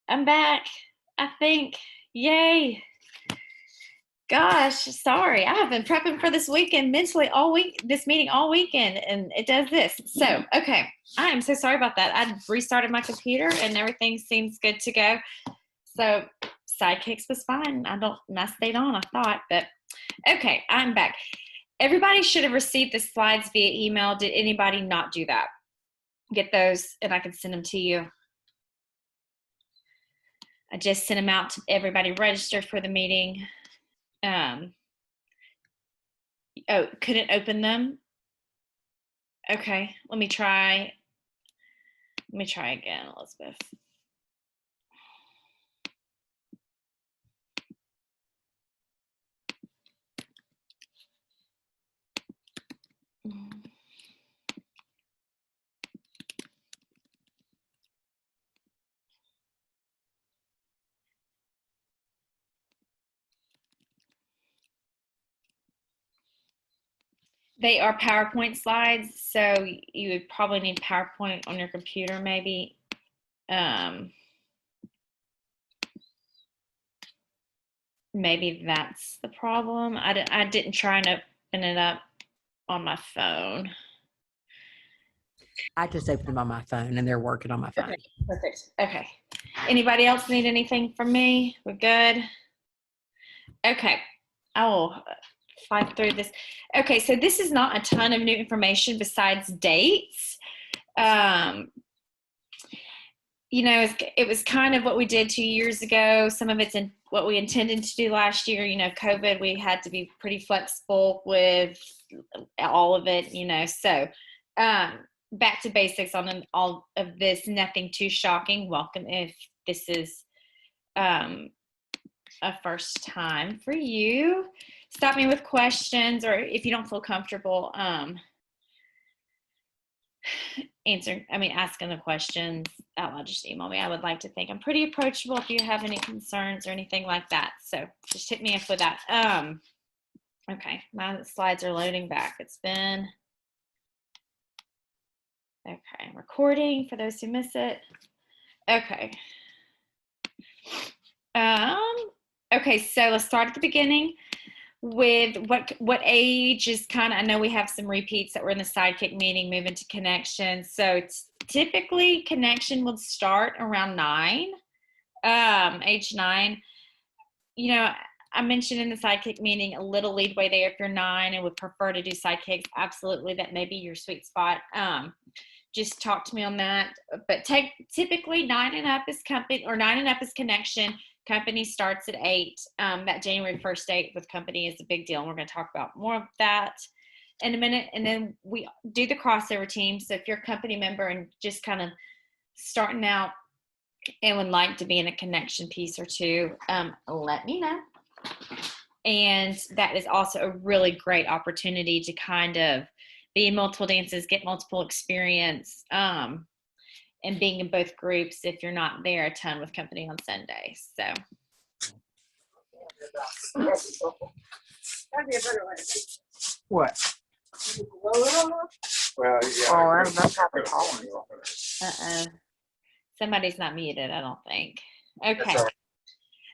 I'm back, I think. Yay. Gosh, sorry. I have been prepping for this weekend mentally all week, this meeting all weekend, and it does this. So, okay. I am so sorry about that. I restarted my computer and everything seems good to go. So, Sidekicks was fine. I stayed on, I thought, but okay, I'm back. Everybody should have received the slides via email. Did anybody not do that? Get those and I can send them to you. I just sent them out to everybody registered for the meeting. Oh, couldn't open them? Okay, let me try again, Elizabeth. They are PowerPoint slides, so you would probably need PowerPoint on your computer maybe. Maybe that's the problem. I didn't try and open it up on my phone. I just opened them on my phone and they're working on my phone. Okay, perfect. Okay. Anybody else need anything from me? We're good. Okay. I will fly through this. Okay, so this is not a ton of new information besides dates. You know, it was kind of what we did 2 years ago. Some of it's in what we intended to do last year. You know, COVID, we had to be pretty flexible with all of it, you know. So back to basics on all of this, nothing too shocking. Welcome if this is a first time for you. Stop me with questions, or if you don't feel comfortable asking the questions out loud, just email me. I would like to think I'm pretty approachable if you have any concerns or anything like that. So just hit me up with that. Okay, my slides are loading back. It's been, okay, recording for those who miss it. Okay. Okay, so let's start at the beginning with what age is kind of, I know we have some repeats that were in the sidekick meeting, moving to connection. So it's typically connection will start around 9, age 9. You know, I mentioned in the sidekick meeting a little leadway there if you're 9 and would prefer to do sidekicks. Absolutely, that may be your sweet spot. Just talk to me on that. But typically 9 and up is company, or 9 and up is connection. Company starts at 8. That January 1st date with company is a big deal, and we're going to talk about more of that in a minute. And then we do the crossover team. So if you're a company member and just kind of starting out and would like to be in a connection piece or two, let me know. And that is also a really great opportunity to kind of be in multiple dances, get multiple experience, and being in both groups if you're not there a ton with company on Sundays. So. What? Well, yeah. Oh, that's how they're calling. Somebody's not muted, I don't think. Okay.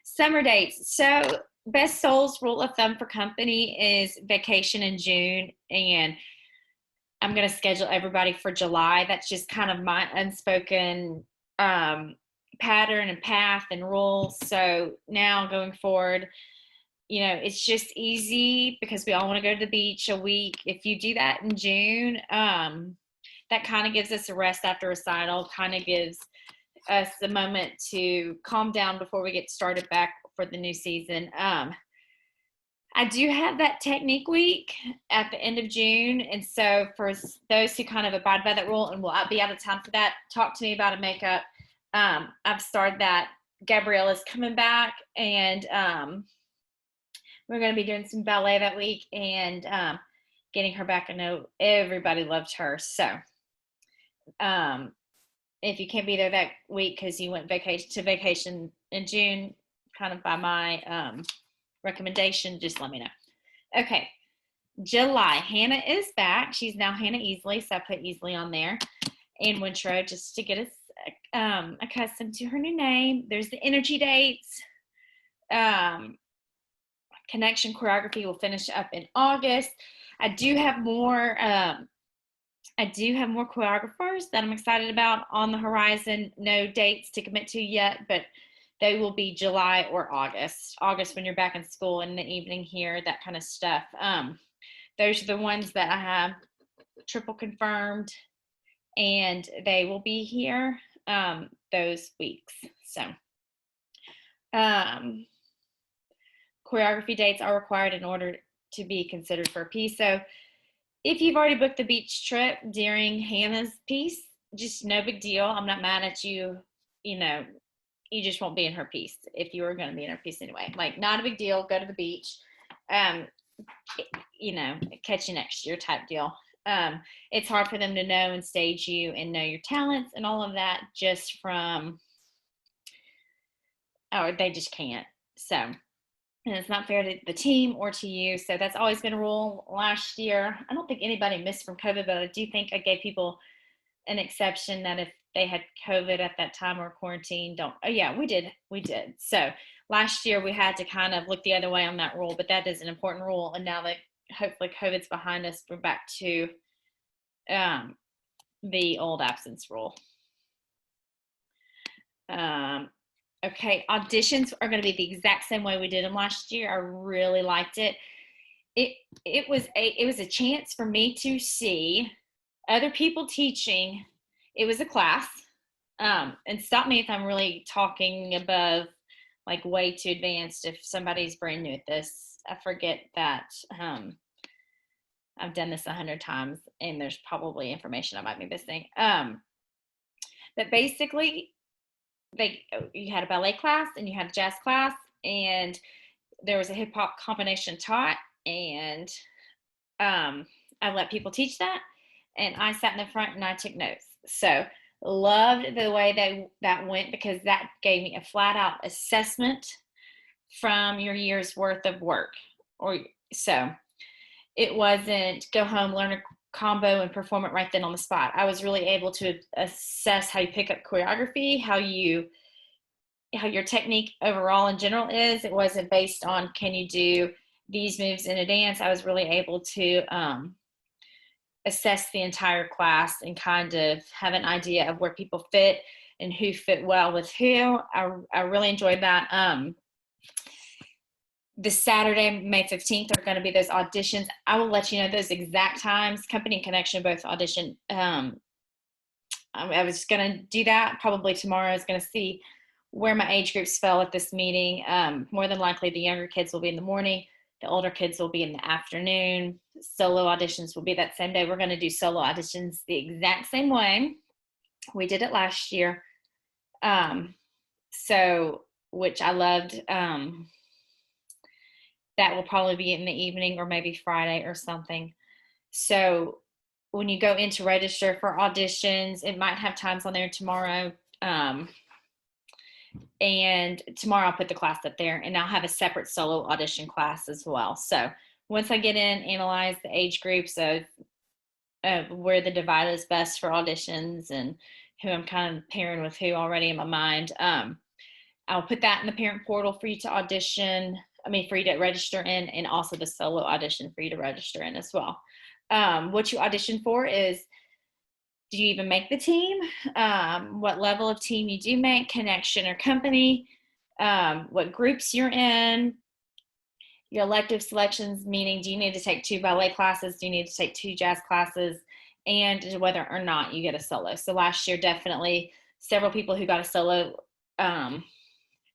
Summer dates. So best souls rule of thumb for company is vacation in June, and I'm going to schedule everybody for July. That's just kind of my unspoken pattern and path and rules. So now going forward, you know, it's just easy because we all want to go to the beach a week. If you do that in June, that kind of gives us a rest after recital, kind of gives us a moment to calm down before we get started back for the new season. I do have that technique week at the end of June. And so for those who kind of abide by that rule and will be out of time for that, talk to me about a makeup. I've started that. Gabriella's coming back, and we're going to be doing some ballet that week and getting her back. I know everybody loved her. So if you can't be there that week because you went vacation in June, kind of by my recommendation, just let me know. Okay, July, Hannah is back. She's now Hannah Easley, so I put Easley on there, and Wintro just to get us accustomed to her new name. There's the energy dates. Um, Connection choreography will finish up in August. I do have more choreographers that I'm excited about on the horizon. No dates to commit to yet, but they will be July or August. August when you're back in school in the evening here, that kind of stuff. Those are the ones that I have triple confirmed, and they will be here those weeks. So choreography dates are required in order to be considered for a piece. So if you've already booked the beach trip during Hannah's piece, just no big deal. I'm not mad at you. You know, you just won't be in her piece if you were going to be in her piece anyway. Like, not a big deal. Go to the beach. You know, catch you next year type deal. It's hard for them to know and stage you and know your talents and all of that just from, or they just can't. So, and it's not fair to the team or to you. So that's always been a rule. Last year, I don't think anybody missed from COVID, but I do think I gave people an exception that if they had COVID at that time or quarantine, don't. Oh yeah, we did. So last year we had to kind of look the other way on that rule, but that is an important rule. And now that hopefully COVID's behind us, we're back to the old absence rule. Okay, auditions are going to be the exact same way we did them last year. I really liked it. It was a chance for me to see other people teaching. It was a class, and stop me if I'm really talking above, like, way too advanced. If somebody's brand new at this, I forget that I've done this 100 times, and there's probably information I might be missing. But basically, you had a ballet class and you had a jazz class, and there was a hip hop combination taught, and I let people teach that, and I sat in the front and I took notes. So loved the way that went, because that gave me a flat out assessment from your year's worth of work. Or so it wasn't go home, learn a combo and perform it right then on the spot. I was really able to assess how you pick up choreography, how your technique overall in general is. It wasn't based on can you do these moves in a dance. I was really able to assess the entire class and kind of have an idea of where people fit and who fit well with who. I really enjoyed that. This Saturday, May 15th, are going to be those auditions. I will let you know those exact times. Company and Connection both audition. I was going to do that probably tomorrow. I was going to see where my age groups fell at this meeting. More than likely, the younger kids will be in the morning. The older kids will be in the afternoon. Solo auditions will be that same day. We're going to do solo auditions the exact same way we did it last year. So, which I loved. That will probably be in the evening or maybe Friday or something. So when you go in to register for auditions, it might have times on there tomorrow. And tomorrow I'll put the class up there, and I'll have a separate solo audition class as well. So once I get in, analyze the age groups of where the divide is best for auditions and who I'm kind of pairing with who already in my mind, I'll put that in the parent portal for you to audition. For you to register in, and also the solo audition for you to register in as well. What you audition for is, do you even make the team? What level of team you do make, connection or company, what groups you're in, your elective selections, meaning do you need to take 2 ballet classes, do you need to take 2 jazz classes, and whether or not you get a solo. So last year, definitely several people who got a solo,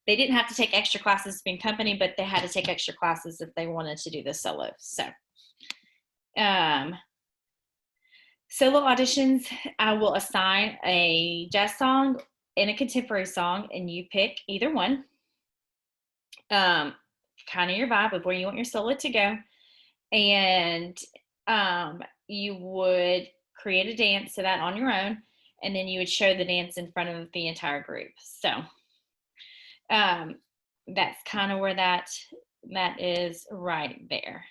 they didn't have to take extra classes to be in company, but they had to take extra classes if they wanted to do the solo. So solo auditions, I will assign a jazz song and a contemporary song, and you pick either one. Kind of your vibe of where you want your solo to go. And you would create a dance to that on your own, and then you would show the dance in front of the entire group. So that's kind of where that is right there.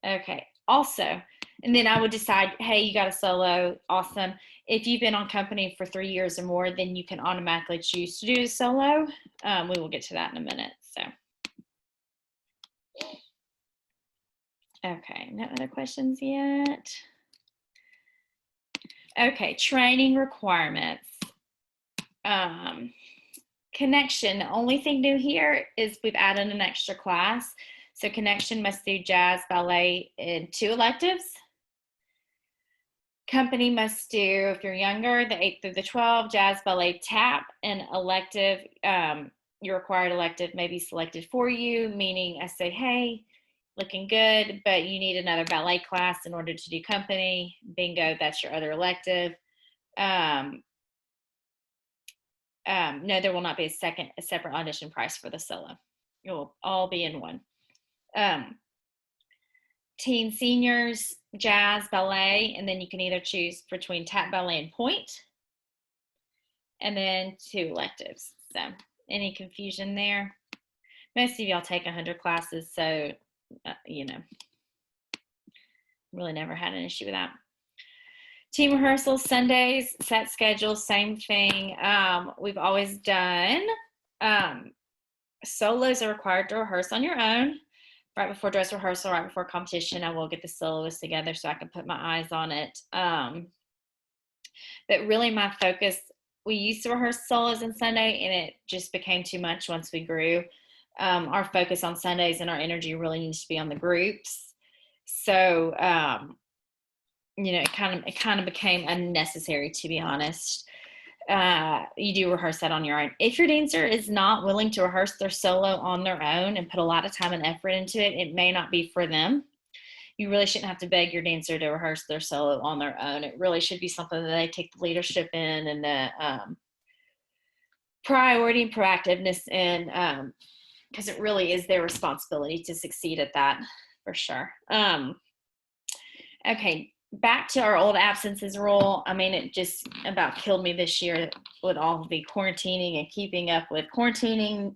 Okay. Also, and then I would decide, hey, you got a solo, awesome. If you've been on company for 3 years or more, then you can automatically choose to do a solo. We will get to that in a minute. So, okay, no other questions yet. Okay, training requirements. Connection, the only thing new here is we've added an extra class. So Connection must do jazz, ballet, and 2 electives. Company must do, if you're younger, the 8 through the 12, jazz, ballet, tap, and elective. Your required elective may be selected for you, meaning I say, hey, looking good, but you need another ballet class in order to do company. Bingo, that's your other elective. No, there will not be a separate audition price for the solo. It will all be in one. Teen seniors, jazz, ballet, and then you can either choose between tap, ballet, and point, and then 2 electives. So any confusion there? Most of y'all take 100 classes, so you know, really never had an issue with that. Team rehearsals, Sundays, set schedules, same thing. We've always done solos are required to rehearse on your own. Right before dress rehearsal, right before competition, I will get the soloist together so I can put my eyes on it. But really my focus, we used to rehearse solos on Sunday and it just became too much once we grew. Our focus on Sundays and our energy really needs to be on the groups. So, you know, it kind of became unnecessary, to be honest. You do rehearse that on your own. If your dancer is not willing to rehearse their solo on their own and put a lot of time and effort into it, it may not be for them. You really shouldn't have to beg your dancer to rehearse their solo on their own. It really should be something that they take the leadership in and the priority and proactiveness in, because it really is their responsibility to succeed at that, for sure. Okay, back to our old absences rule. I mean, it just about killed me this year with all the quarantining and keeping up with quarantining,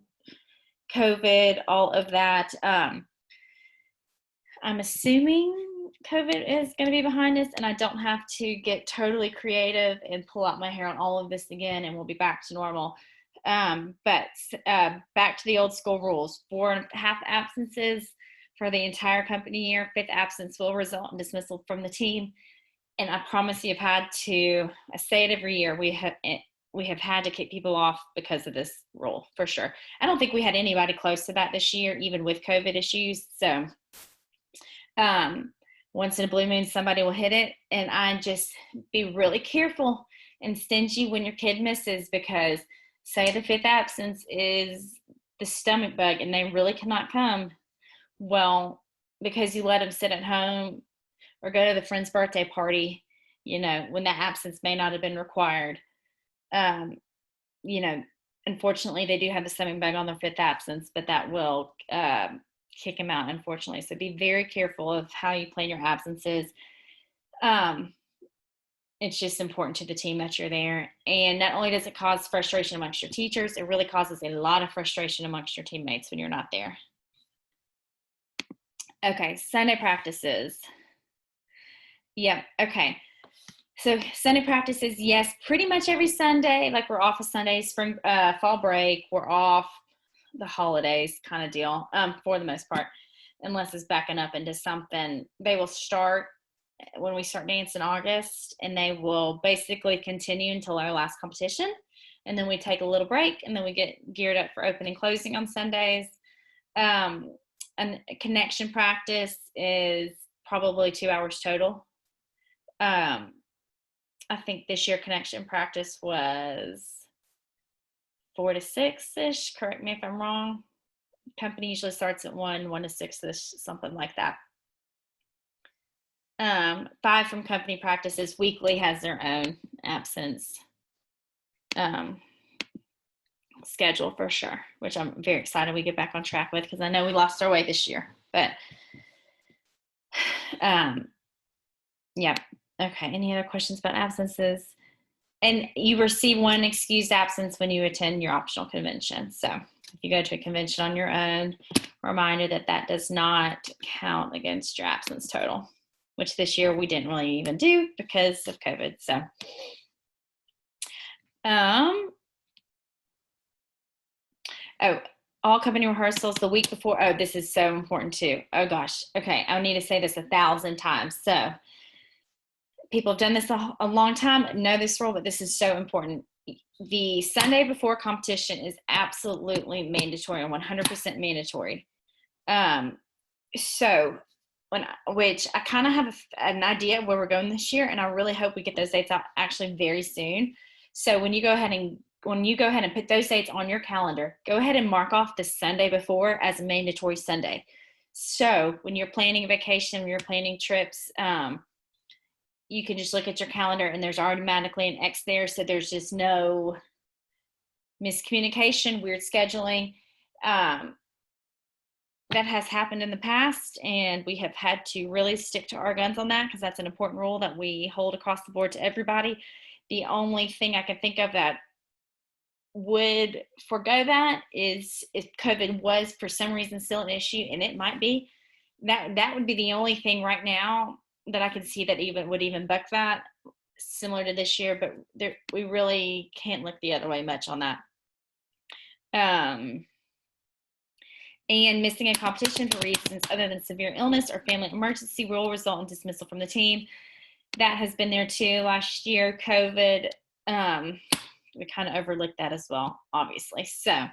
COVID, all of that. I'm assuming COVID is going to be behind us and I don't have to get totally creative and pull out my hair on all of this again and we'll be back to normal. But back to the old school rules. 4.5 absences for the entire company year. 5th absence will result in dismissal from the team. And I promise you, I've had to, I say it every year, we have had to kick people off because of this rule, for sure. I don't think we had anybody close to that this year, even with COVID issues. So once in a blue moon, somebody will hit it. And I just be really careful and stingy when your kid misses, because say the 5th absence is the stomach bug and they really cannot come. Well, because you let them sit at home or go to the friend's birthday party, you know, when that absence may not have been required. You know, unfortunately, they do have the stomach bug on their 5th absence, but that will kick them out, unfortunately. So be very careful of how you plan your absences. It's just important to the team that you're there. And not only does it cause frustration amongst your teachers, it really causes a lot of frustration amongst your teammates when you're not there. Okay, Sunday practices. Yep, okay. So Sunday practices, yes, pretty much every Sunday. Like we're off of Sunday, spring, fall break, we're off the holidays kind of deal, for the most part, unless it's backing up into something. They will start when we start dance in August, and they will basically continue until our last competition. And then we take a little break, and then we get geared up for open and closing on Sundays. And connection practice is probably 2 hours total. I think this year connection practice was 4 to 6-ish. Correct me if I'm wrong. Company usually starts at 1 to 6-ish, something like that. 5 from company practices. Weekly has their own absence schedule for sure, which I'm very excited we get back on track with, because I know we lost our way this year. But yeah. Okay, any other questions about absences? And you receive 1 excused absence when you attend your optional convention. So if you go to a convention on your own, reminder that that does not count against your absence total, which this year we didn't really even do because of COVID. So Um, oh, all company rehearsals the week before. Oh, this is so important too. Oh gosh. Okay. I need to say this 1,000 times. So people have done this a long time, know this rule, but this is so important. The Sunday before competition is absolutely mandatory and 100% mandatory. Um, so which I kind of have an idea of where we're going this year, and I really hope we get those dates out actually very soon. So when you go ahead and put those dates on your calendar, go ahead and mark off the Sunday before as a mandatory Sunday. So when you're planning a vacation, when you're planning trips, you can just look at your calendar and there's automatically an X there. So there's just no miscommunication, weird scheduling. That has happened in the past, and we have had to really stick to our guns on that because that's an important rule that we hold across the board to everybody. The only thing I can think of that would forego that is if COVID was for some reason still an issue, and it might be, that would be the only thing right now that I could see that would even buck that, similar to this year, but we really can't look the other way much on that. And missing a competition for reasons other than severe illness or family emergency will result in dismissal from the team. That has been there too. Last year, COVID, we kind of overlooked that as well, obviously. So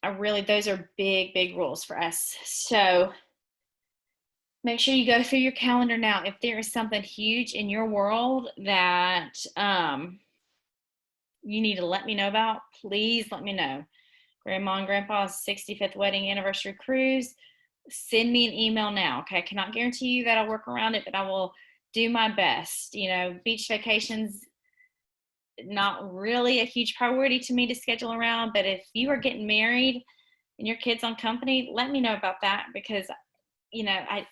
those are big rules for us. So make sure you go through your calendar now. If there is something huge in your world that you need to let me know about, please let me know. Grandma and Grandpa's 65th wedding anniversary cruise, send me an email now. Okay, I cannot guarantee you that I'll work around it, but I will do my best. You know, beach vacations, not really a huge priority to me to schedule around, but if you are getting married and your kids on company, let me know about that, because I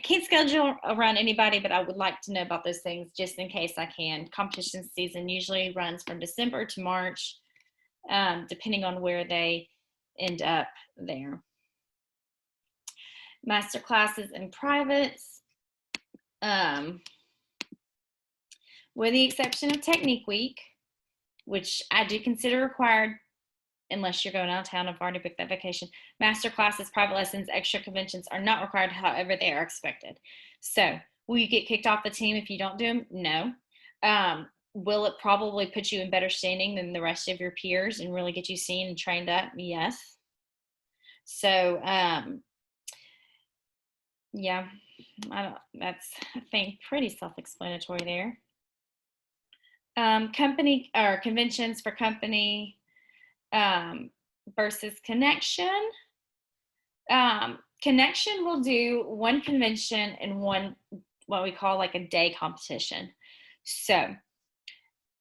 can't schedule around anybody, but I would like to know about those things just in case I can. Competition season usually runs from December to March, depending on where they end up there. Master classes and privates, with the exception of Technique Week, which I do consider required unless you're going out of town. I've already booked that vacation. Master classes, private lessons, extra conventions are not required, however they are expected. So will you get kicked off the team if you don't do them? No. Will it probably put you in better standing than the rest of your peers and really get you seen and trained up? Yes. So yeah, that's, I think, pretty self-explanatory there. Company or conventions for company versus connection. Connection will do one convention and one, what we call like a day competition. So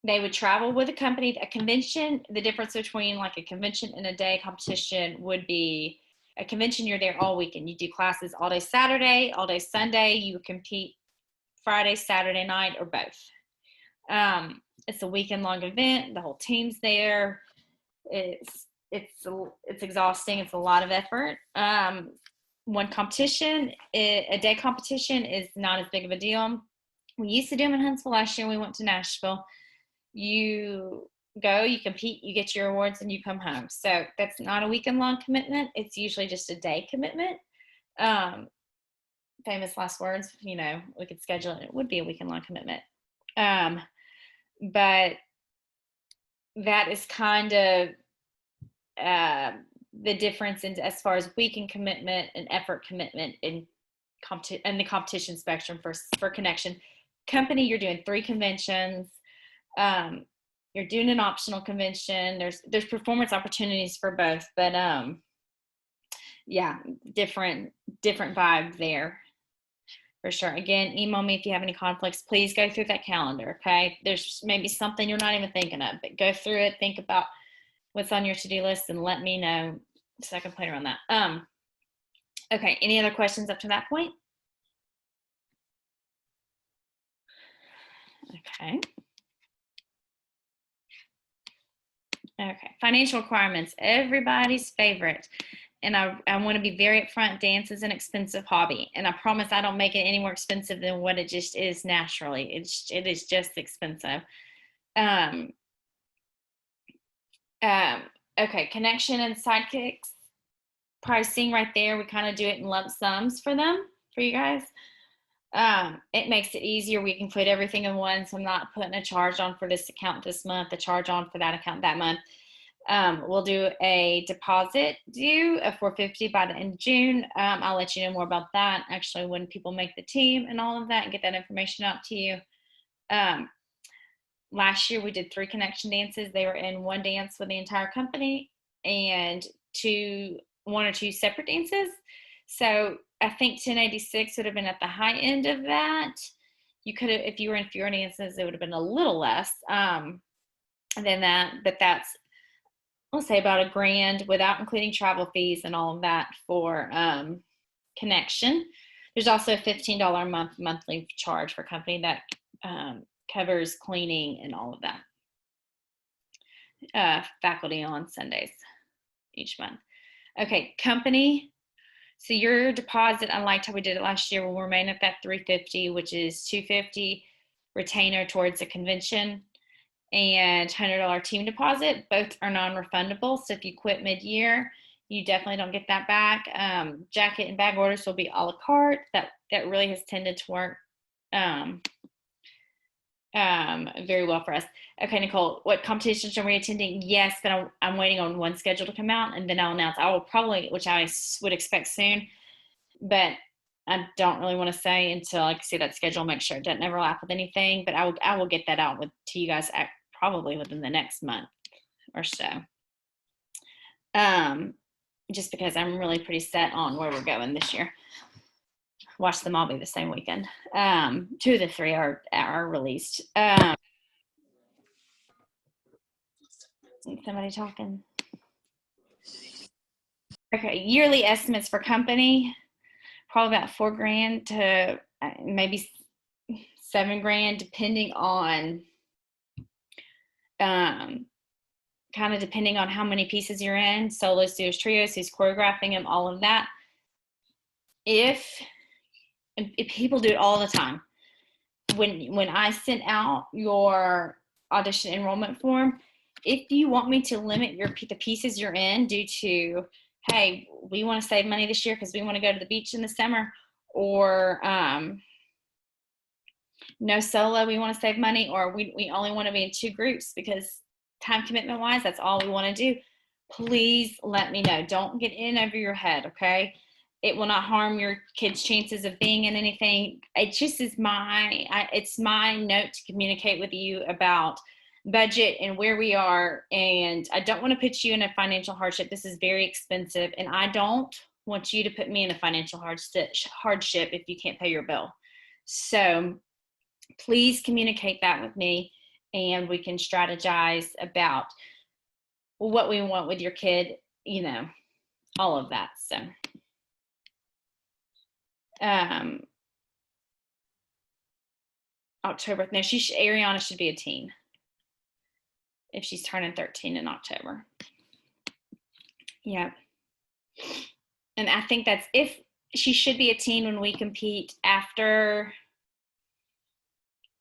they would travel with a company. A convention, the difference between like a convention and a day competition would be a convention, you're there all weekend. You do classes all day Saturday, all day Sunday. You compete Friday, Saturday night, or both. It's a weekend long event. The whole team's there. It's exhausting. It's a lot of effort. One competition, a day competition, is not as big of a deal. We used to do them in Huntsville. Last year we went to Nashville. You go, you compete, you get your awards, and you come home. So that's not a weekend long commitment. It's usually just a day commitment. Famous last words, we could schedule it. It would be a weekend long commitment. But that is kind of the difference in as far as weekend commitment and effort commitment in the competition spectrum for connection. Company, you're doing 3 conventions. You're doing an optional convention. There's performance opportunities for both, but yeah, different vibe there for sure. Again, email me if you have any conflicts. Please go through that calendar. Okay, there's maybe something you're not even thinking of, but go through it. Think about what's on your to-do list and let me know so I can play around that. Okay, any other questions up to that point? Okay. Okay, financial requirements, everybody's favorite. And I want to be very upfront. Dance is an expensive hobby, and I promise I don't make it any more expensive than what it just is naturally. It is just expensive. Um, um, okay, connection and sidekicks pricing right there. We kind of do it in lump sums for them, for you guys. It makes it easier. We can put everything in one, so I'm not putting a charge on for this account this month, a charge on for that account that month. We'll do a deposit due of $450 by the end of June. I'll let you know more about that, actually, when people make the team and all of that, and get that information out to you. Last year we did 3 connection dances. They were in one dance with the entire company and 1 or 2 separate dances. So I think 1086 would have been at the high end of that. You could have, if you were in fewer dances, it would have been a little less than that, but that's, I'll say about $1,000 without including travel fees and all of that for connection. There's also a $15 a month monthly charge for company that covers cleaning and all of that. Faculty on Sundays each month. Okay, company. So your deposit, unlike how we did it last year, will remain at that $350, which is $250 retainer towards the convention and $100 team deposit. Both are non-refundable. So if you quit mid-year, you definitely don't get that back. Jacket and bag orders will be a la carte. That really has tended to work very well for us. Okay, Nicole, what competitions are we attending? Yes, but I'm waiting on one schedule to come out, and then I'll announce. I will probably, which I would expect soon, but I don't really want to say until I see that schedule, make sure it doesn't overlap with anything. But I will get that out to you guys probably within the next month or so. Just because I'm really pretty set on where we're going this year. Watch them all be the same weekend. 2 of the 3 are released. Somebody talking? Okay, yearly estimates for company, probably about $4,000 to maybe $7,000, depending on kind of depending on how many pieces you're in, solos, duos, trios, who's choreographing them, all of that. If people do it all the time, when I sent out your audition enrollment form, if you want me to limit the pieces you're in due to, hey, we want to save money this year because we want to go to the beach in the summer, or no solo, we want to save money, or we only want to be in 2 groups because time commitment wise, that's all we want to do, please let me know. Don't get in over your head, okay? It will not harm your kids' chances of being in anything. It just is it's my note to communicate with you about budget and where we are. And I don't want to put you in a financial hardship. This is very expensive. And I don't want you to put me in a financial hardship if you can't pay your bill. So please communicate that with me, and we can strategize about what we want with your kid, all of that. So October, no, Ariana should be a teen if she's turning 13 in October. Yeah. And I think that's if she should be a teen when we compete after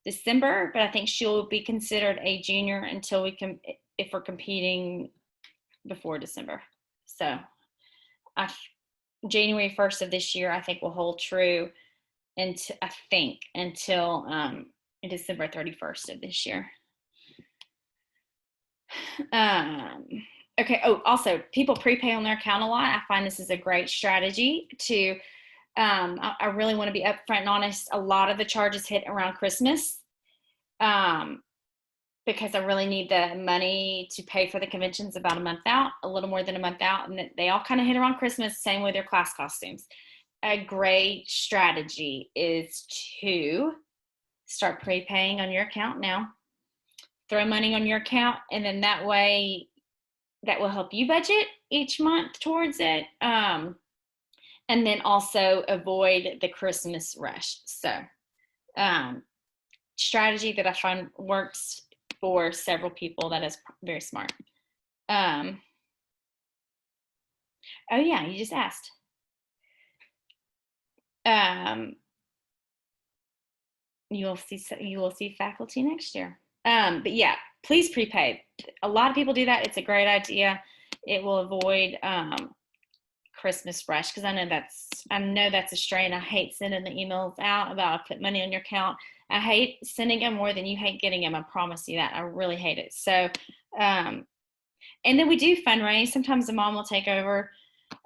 December, but I think she'll be considered a junior until if we're competing before December. So January 1st of this year, I think will hold true until December 31st of this year. Okay. Oh, also, people prepay on their account a lot. I find this is a great strategy to. I really want to be upfront and honest. A lot of the charges hit around Christmas, because I really need the money to pay for the conventions about a month out, a little more than a month out, and they all kind of hit around Christmas. Same with their class costumes. A great strategy is to start prepaying on your account now. Throw money on your account, and then that way that will help you budget each month towards it. And then also avoid the Christmas rush. So strategy that I find works for several people. That is very smart. Oh yeah, you just asked. You will see faculty next year. But yeah, please prepay. A lot of people do that. It's a great idea. It will avoid Christmas rush, because I know that's a strain. I hate sending the emails out about I put money on your account. I hate sending them more than you hate getting them. I promise you that. I really hate it. So, and then we do fundraise. Sometimes the mom will take over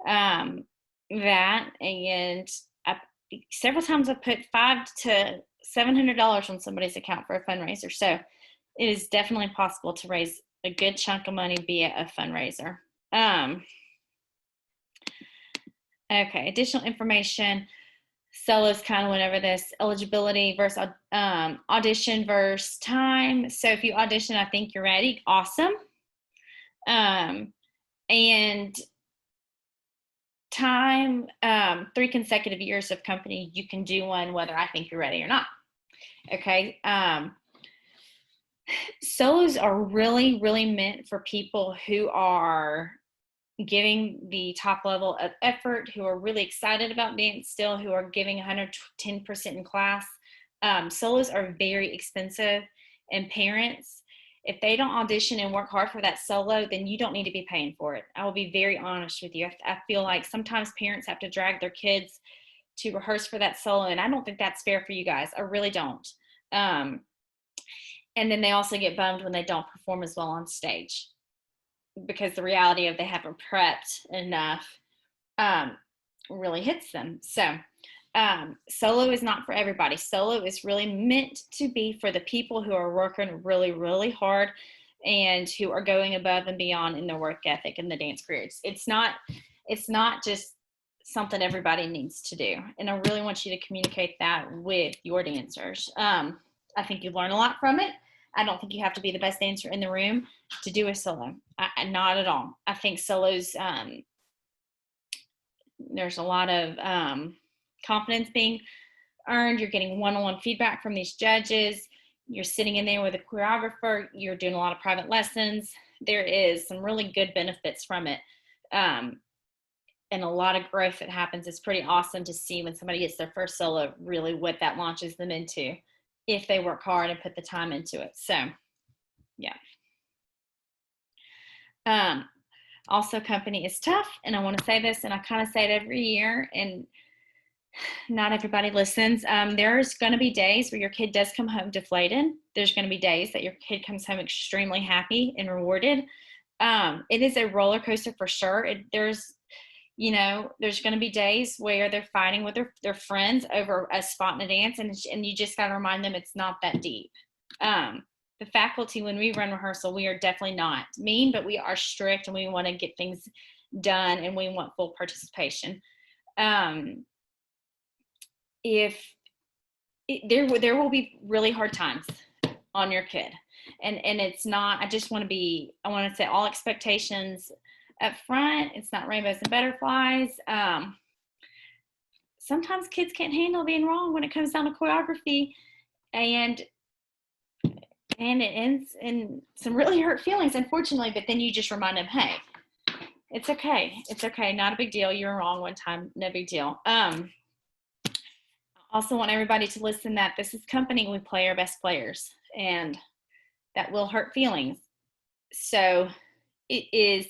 that, and several times I've put $500 to $700 on somebody's account for a fundraiser. So it is definitely possible to raise a good chunk of money via a fundraiser. Okay, additional information. Solos kind of went over this. Eligibility versus audition versus time. So if you audition, I think you're ready. Awesome. And time, 3 consecutive years of company, you can do one whether I think you're ready or not. Okay. Solos are really, really meant for people who are giving the top level of effort, who are really excited about dance still, who are giving 110% in class. Solos are very expensive, and parents, if they don't audition and work hard for that solo, then you don't need to be paying for it. I will be very honest with you. I feel like sometimes parents have to drag their kids to rehearse for that solo, and I don't think that's fair for you guys. I really don't. And then they also get bummed when they don't perform as well on stage, because the reality of they haven't prepped enough really hits them. So solo is not for everybody. Solo is really meant to be for the people who are working really, really hard and who are going above and beyond in their work ethic in the dance career. It's not just something everybody needs to do. And I really want you to communicate that with your dancers. I think you learn a lot from it. I don't think you have to be the best dancer in the room to do a solo. Not at all. I think solos, there's a lot of confidence being earned. You're getting one-on-one feedback from these judges. You're sitting in there with a choreographer. You're doing a lot of private lessons. There is some really good benefits from it. And a lot of growth that happens. It's pretty awesome to see when somebody gets their first solo, really what that launches them into if they work hard and put the time into it. So, yeah. Also, company is tough, and I want to say this, and I kind of say it every year, and not everybody listens. There's going to be days where your kid does come home deflated. There's going to be days that your kid comes home extremely happy and rewarded. It is a roller coaster for sure. There's going to be days where they're fighting with their friends over a spot in a dance, and you just got to remind them it's not that deep. The faculty, when we run rehearsal, we are definitely not mean, but we are strict, and we want to get things done, and we want full participation. There will be really hard times on your kid, and it's not. I want to set all expectations up front. It's not rainbows and butterflies. Sometimes kids can't handle being wrong when it comes down to choreography, and it ends in some really hurt feelings, unfortunately. But then you just remind them, hey, it's okay. It's okay. Not a big deal. You were wrong one time. No big deal. I also want everybody to listen that this is company. We play our best players, and that will hurt feelings. So it is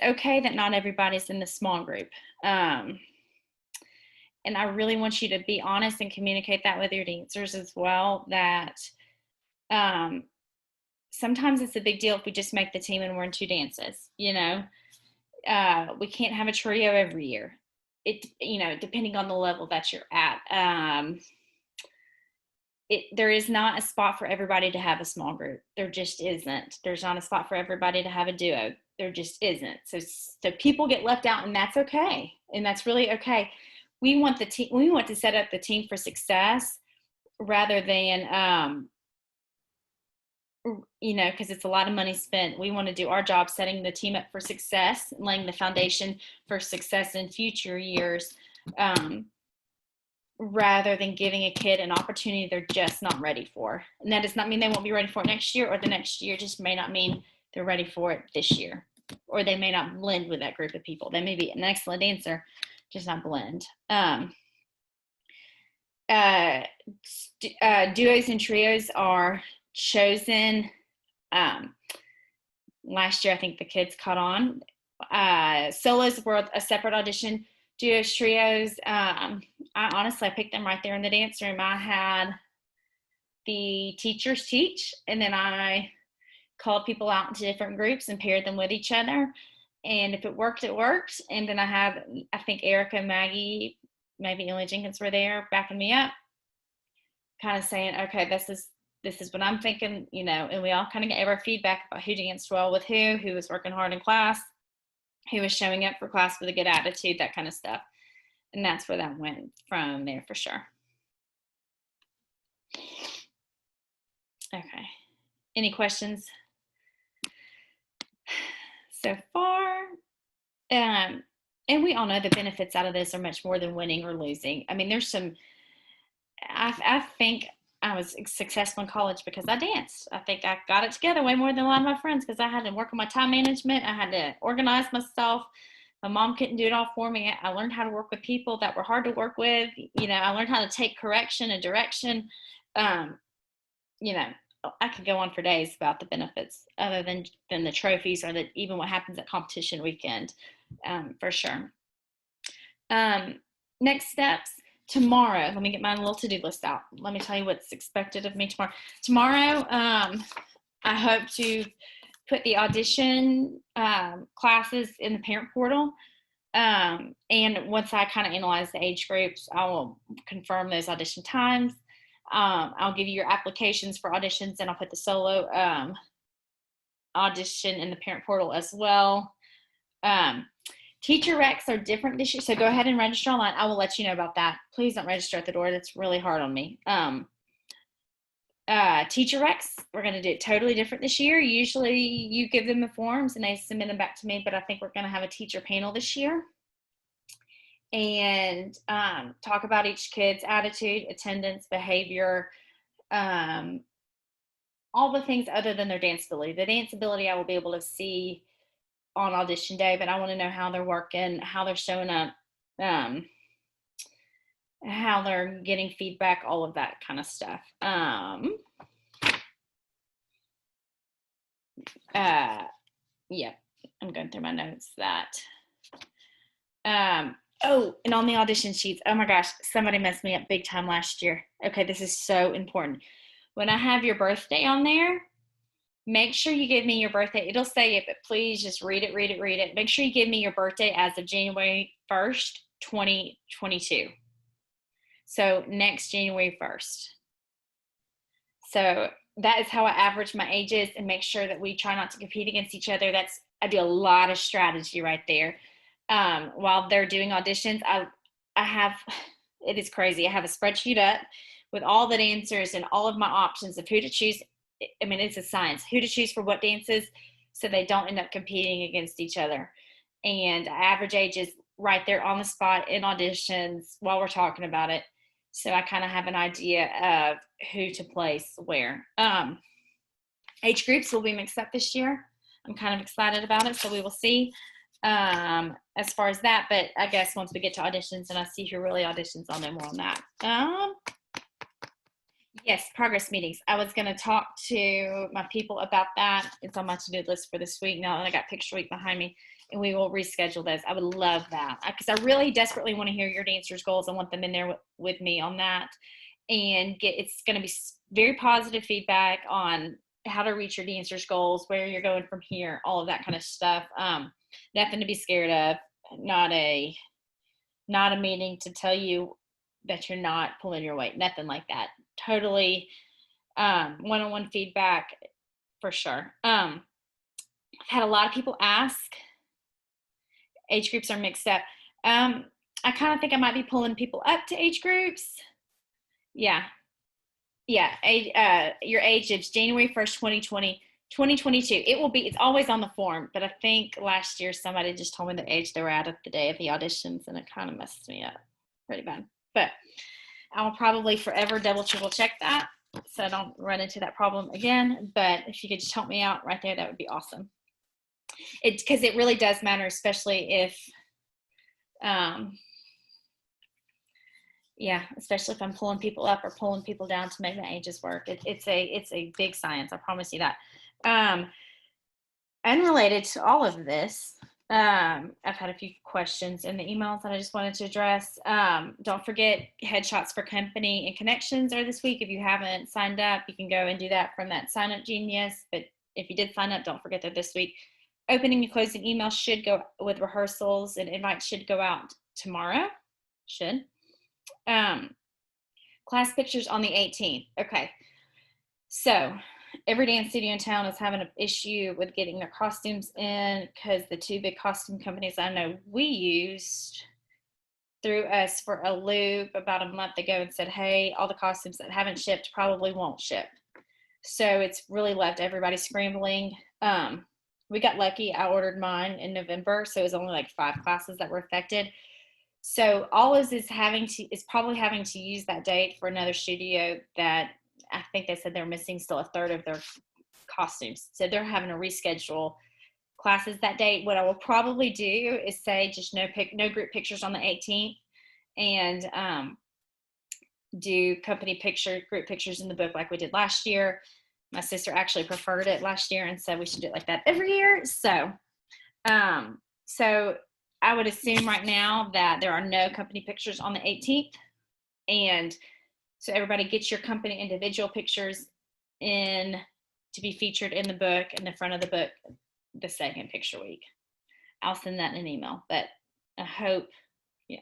okay that not everybody's in the small group. And I really want you to be honest and communicate that with your dancers as well, that sometimes it's a big deal if we just make the team and we're in 2 dances. We can't have a trio every year. Depending on the level that you're at. There is not a spot for everybody to have a small group. There just isn't. There's not a spot for everybody to have a duo. There just isn't. So people get left out, and that's okay. And that's really okay. We want to set up the team for success rather than, because it's a lot of money spent. We want to do our job setting the team up for success, laying the foundation for success in future years, rather than giving a kid an opportunity they're just not ready for. And that does not mean they won't be ready for it next year, or the next year just may not mean they're ready for it this year, or they may not blend with that group of people. They may be an excellent dancer, just not blend. Duos and trios are chosen. Last year, I think the kids caught on. Solos were a separate audition. Duos, trios. I picked them right there in the dance room. I had the teachers teach, and then I called people out into different groups and paired them with each other. And if it worked, it worked. And then I think Erica, Maggie, maybe Emily Jenkins were there backing me up, kind of saying, okay, this is what I'm thinking, and we all kind of gave our feedback about who danced well with who was working hard in class, who was showing up for class with a good attitude, that kind of stuff. And that's where that went from there for sure. Okay. Any questions so far? And we all know the benefits out of this are much more than winning or losing. I mean, there's some, I think I was successful in college because I danced. I think I got it together way more than a lot of my friends because I had to work on my time management. I had to organize myself. My mom couldn't do it all for me. I learned how to work with people that were hard to work with. I learned how to take correction and direction. I could go on for days about the benefits other than the trophies or even what happens at competition weekend, for sure. Next steps. Tomorrow, let me get my little to-do list out. Let me tell you what's expected of me tomorrow. Tomorrow, I hope to put the audition classes in the parent portal. And once I kind of analyze the age groups, I will confirm those audition times. I'll give you your applications for auditions, and I'll put the solo audition in the parent portal as well. Teacher recs are different this year, so go ahead and register online. I will let you know about that. Please don't register at the door. That's really hard on me. Teacher recs, we're going to do it totally different this year. Usually you give them the forms and they submit them back to me, but I think we're going to have a teacher panel this year and talk about each kid's attitude, attendance, behavior, all the things other than their dance ability. The dance ability I will be able to see on audition day, but I want to know how they're working, how they're showing up, how they're getting feedback, all of that kind of stuff. Yeah, I'm going through my notes that. Oh, and on the audition sheets, oh my gosh, somebody messed me up big time last year. Okay, this is so important. When I have your birthday on there, make sure you give me your birthday. It'll say it, but please just read it. Make sure you give me your birthday as of January 1st, 2022. So next January 1st. So that is how I average my ages and make sure that we try not to compete against each other. I do a lot of strategy right there. While they're doing auditions, it is crazy. I have a spreadsheet up with all the dancers and all of my options of who to choose. I mean, it's a science, who to choose for what dances so they don't end up competing against each other. And average ages right there on the spot in auditions while we're talking about it. So I kind of have an idea of who to place where. Age groups will be mixed up this year. I'm kind of excited about it, so we will see as far as that. But I guess once we get to auditions and I see who really auditions, I'll know more on that. Yes, progress meetings. I was going to talk to my people about that. It's on my to-do list for this week now that I got picture week behind me, and we will reschedule those. I would love that because I really desperately want to hear your dancers' goals. I want them in there with me on that, and it's going to be very positive feedback on how to reach your dancers' goals, where you're going from here, all of that kind of stuff. Nothing to be scared of. Not a meeting to tell you that you're not pulling your weight. Nothing like that. Totally one-on-one feedback for sure. I've had a lot of people ask. Age groups are mixed up. I kind of think I might be pulling people up to age groups. Yeah. Your age is January 1st, 2020, 2022. It's always on the form, but I think last year somebody just told me the age they were at the day of the auditions, and it kind of messed me up pretty bad. But I'll probably forever triple check that so I don't run into that problem again. But if you could just help me out right there, that would be awesome. Because it really does matter, especially if Yeah, especially if I'm pulling people up or pulling people down to make my ages work. It's a big science. I promise you that. Um, Unrelated to all of this, I've had a few questions in the emails that I just wanted to address. Don't forget, headshots for company and connections are this week. If you haven't signed up, you can go and do that from that sign up genius. But if you did sign up, don't forget that this week. Opening and closing emails should go with rehearsals, and invites should go out tomorrow. Should. Class pictures on the 18th. Okay. So every dance studio in town is having an issue with getting their costumes in because the two big costume companies I know we used threw us for a loop about a month ago and said, hey, all the costumes that haven't shipped probably won't ship. So it's really left everybody scrambling. We got lucky. I ordered mine in November, so it was only like 5 classes that were affected. So all is probably having to use that date for another studio that I think they said they're missing still a third of their costumes. So they're having to reschedule classes that date. What I will probably do is say just no group pictures on the 18th, and do group pictures in the book like we did last year. My sister actually preferred it last year and said we should do it like that every year. So I would assume right now that there are no company pictures on the 18th. And so everybody gets your company individual pictures in to be featured in the book, in the front of the book, the second picture week. I'll send that in an email, but I hope, yeah,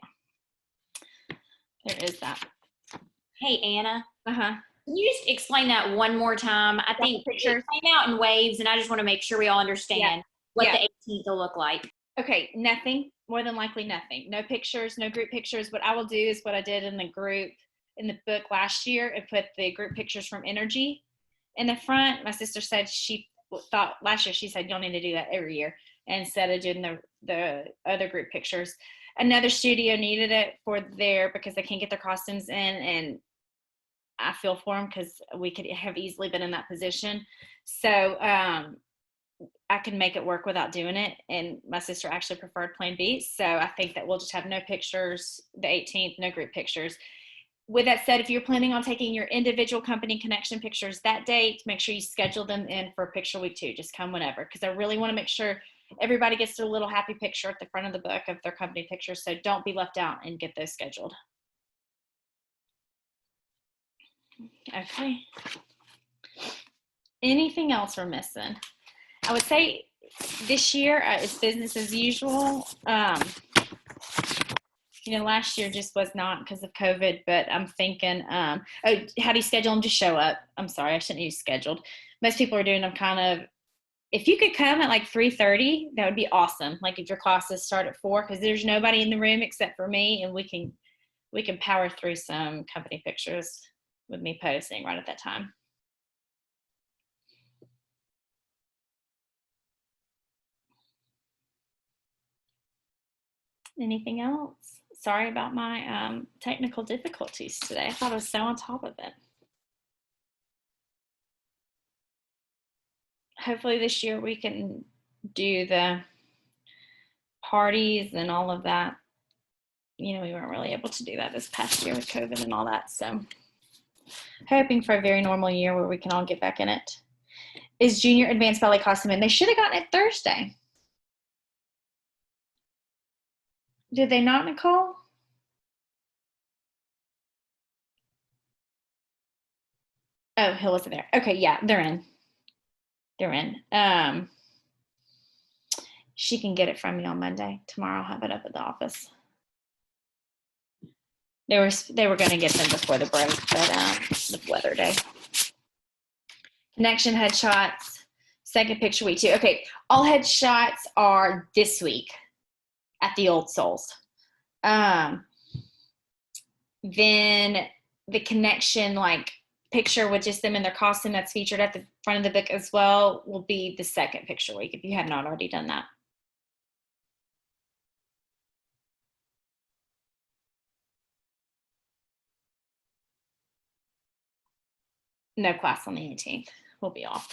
there is that. Hey, Anna. Uh-huh. Can you just explain that one more time? I think it came out in waves, and I just want to make sure we all understand what the 18th will look like. Okay, nothing, more than likely nothing. No pictures, no group pictures. What I will do is what I did in the book last year, and put the group pictures from Energy in the front. My sister said she thought last year, she said, you'll need to do that every year instead of doing the other group pictures. Another studio needed it because they can't get their costumes in, and I feel for them because we could have easily been in that position. So I can make it work without doing it. And my sister actually preferred plan B. So I think that we'll just have no pictures the 18th, no group pictures. With that said, if you're planning on taking your individual company connection pictures that date, make sure you schedule them in for picture week 2. Just come whenever, because I really want to make sure everybody gets their little happy picture at the front of the book of their company pictures. So don't be left out and get those scheduled. Okay. Anything else we're missing? I would say this year it's business as usual. Last year just was not because of COVID, but I'm thinking, how do you schedule them to show up? I'm sorry, I shouldn't use scheduled. Most people are doing them kind of, if you could come at like 3:30, that would be awesome. Like if your classes start at 4, because there's nobody in the room except for me, and we can power through some company pictures with me posting right at that time. Anything else? Sorry about my technical difficulties today. I thought I was so on top of it. Hopefully this year we can do the parties and all of that. We weren't really able to do that this past year with COVID and all that. So hoping for a very normal year where we can all get back in it. Is junior advanced ballet costume in? They should have gotten it Thursday. Did they not, Nicole? Oh, Hill wasn't there. Okay, yeah, they're in. They're in. She can get it from me on Monday. Tomorrow I'll have it up at the office. They were going to get them before the break, but the weather day. Connection headshots, second picture week 2. Okay, all headshots are this week at the Old Souls. Then the connection picture with just them in their costume that's featured at the front of the book as well will be the second picture week if you have not already done that. No class on the 18th. We'll be off.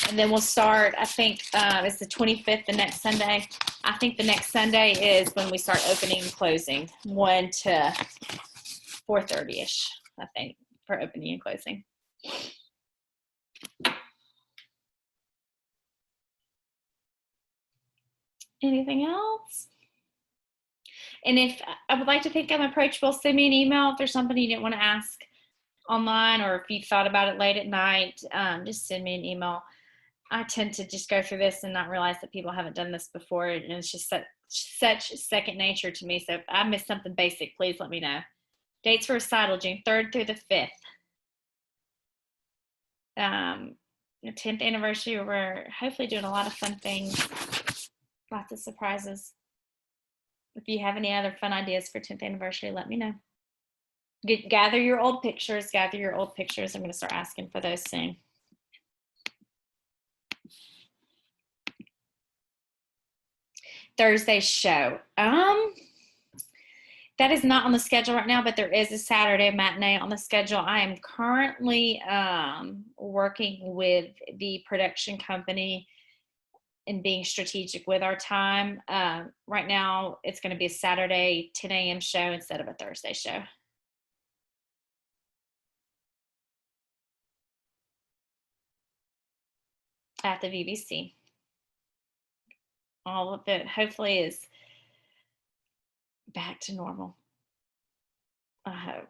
And then we'll start, I think it's the 25th, the next Sunday. I think the next Sunday is when we start opening and closing, 1 to 4:30ish, I think, for opening and closing. Anything else? And if I would like to think I'm approachable, send me an email if there's something you didn't want to ask online, or if you thought about it late at night, just send me an email. I tend to just go through this and not realize that people haven't done this before, and it's just such second nature to me. So if I missed something basic, please let me know. Dates for recital, June 3rd through the 5th. The 10th anniversary, we're hopefully doing a lot of fun things, lots of surprises. If you have any other fun ideas for 10th anniversary, let me know. Gather your old pictures. I'm going to start asking for those soon. Thursday's show. That is not on the schedule right now, but there is a Saturday matinee on the schedule. I am currently working with the production company and being strategic with our time. Right now, it's going to be a Saturday 10 a.m. show instead of a Thursday show. At the VBC. All of it hopefully is back to normal. I hope.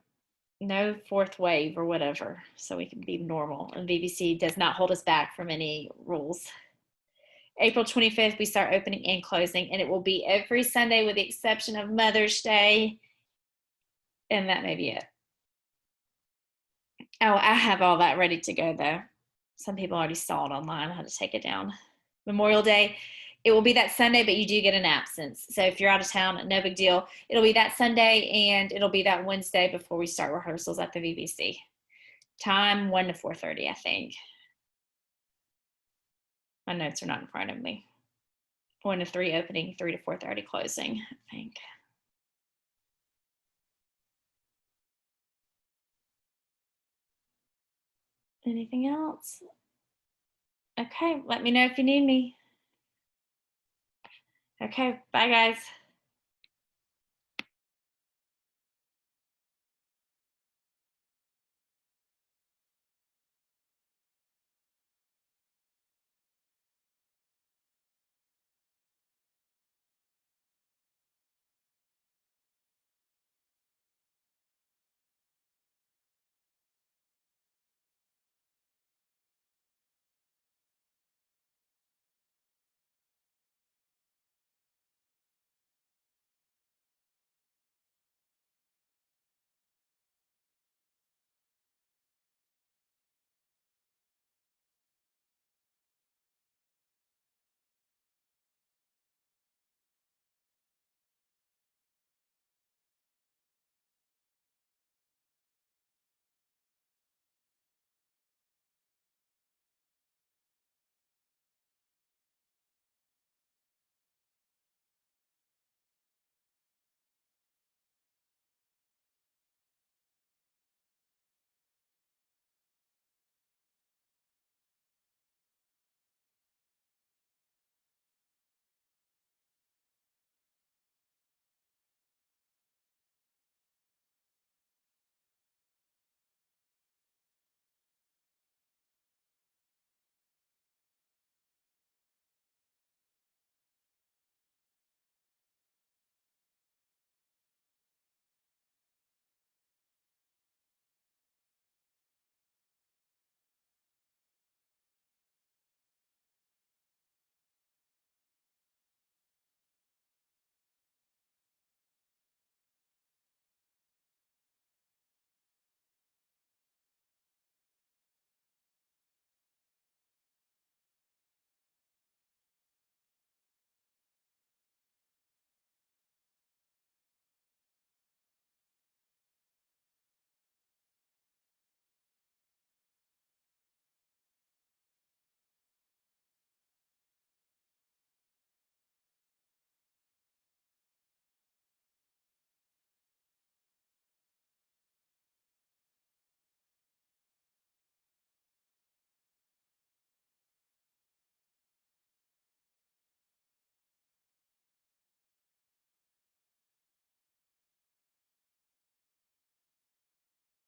No fourth wave or whatever, so we can be normal. And VBC does not hold us back from any rules. April 25th, we start opening and closing, and it will be every Sunday with the exception of Mother's Day. And that may be it. Oh, I have all that ready to go, though. Some people already saw it online. I had to take it down. Memorial Day, it will be that Sunday, but you do get an absence. So if you're out of town, no big deal. It'll be that Sunday, and it'll be that Wednesday before we start rehearsals at the VBC. Time 1 to 4:30, I think. My notes are not in front of me. 1 to 3 opening, 3 to 4:30 closing, I think. Anything else? Okay, let me know if you need me. Okay, bye guys.